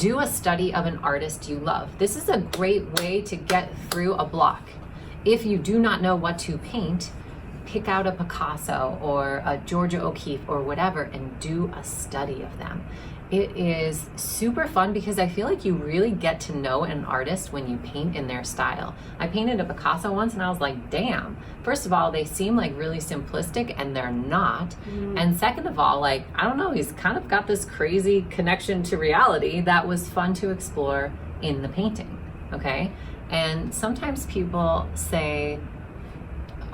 Do a study of an artist you love. This is a great way to get through a block. If you do not know what to paint, pick out a Picasso or a Georgia O'Keeffe or whatever and do a study of them. It is super fun because I feel like you really get to know an artist when you paint in their style. I painted a Picasso once and I was like, damn. First of all, they seem like really simplistic and they're not. And second of all, like, I don't know, he's kind of got this crazy connection to reality that was fun to explore in the painting, okay? And sometimes people say,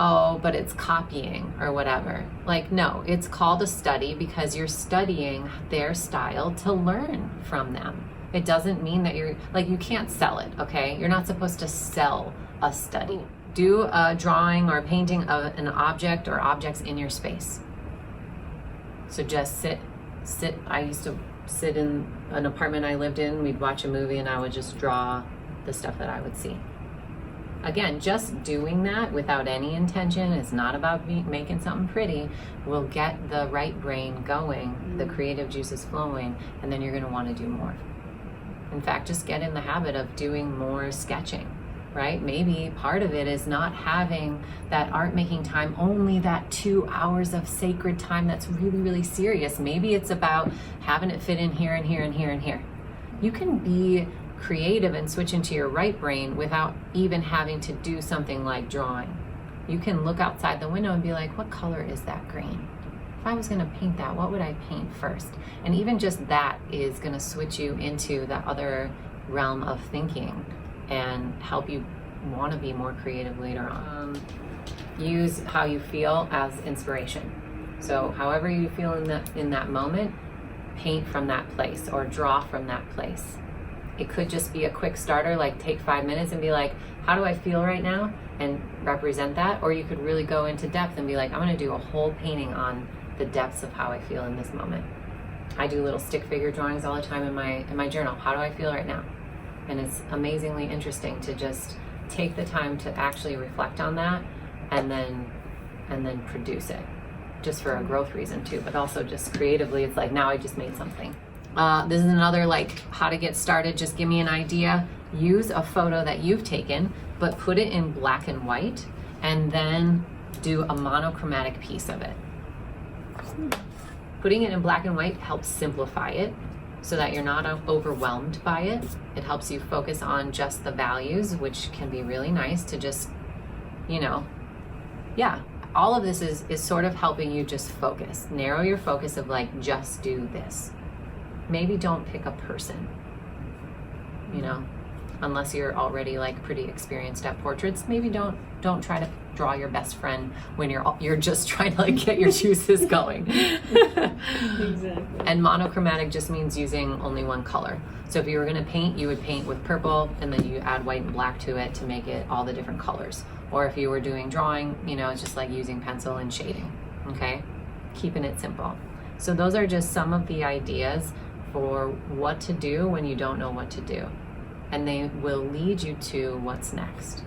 oh, but it's copying or whatever. Like, no, it's called a study because you're studying their style to learn from them. It doesn't mean that you're, like, you can't sell it, okay? You're not supposed to sell a study. Do a drawing or painting of an object or objects in your space. So just sit. I used to sit in an apartment I lived in, we'd watch a movie and I would just draw the stuff that I would see. Again, just doing that without any intention, it's not about making something pretty, will get the right brain going, the creative juices flowing, and then you're going to want to do more. In fact, just get in the habit of doing more sketching, right? Maybe part of it is not having that art making time, only that 2 hours of sacred time that's really, really serious. Maybe it's about having it fit in here and here and here and here. You can be creative and switch into your right brain without even having to do something like drawing. You can look outside the window and be like, what color is that green? If I was going to paint that, what would I paint first? And even just that is going to switch you into the other realm of thinking and help you want to be more creative later on. Use how you feel as inspiration. So however you feel in that moment, paint from that place or draw from that place. It could just be a quick starter, like take 5 minutes and be like, how do I feel right now? And represent that. Or you could really go into depth and be like, I'm gonna do a whole painting on the depths of how I feel in this moment. I do little stick figure drawings all the time in my journal. How do I feel right now? And it's amazingly interesting to just take the time to actually reflect on that and then produce it, just for a growth reason too, but also just creatively, it's like, now I just made something. This is another, like, how to get started. Just give me an idea. Use a photo that you've taken, but put it in black and white, and then do a monochromatic piece of it. Putting it in black and white helps simplify it so that you're not overwhelmed by it. It helps you focus on just the values, which can be really nice to just, you know, yeah. All of this is sort of helping you just focus. Narrow your focus of like, just do this. Maybe don't pick a person, you know, unless you're already like pretty experienced at portraits. Maybe don't try to draw your best friend when you're just trying to like get your juices going. Exactly. And monochromatic just means using only one color. So if you were going to paint, you would paint with purple and then you add white and black to it to make it all the different colors. Or if you were doing drawing, you know, it's just like using pencil and shading, okay? Keeping it simple. So those are just some of the ideas for what to do when you don't know what to do. And they will lead you to what's next.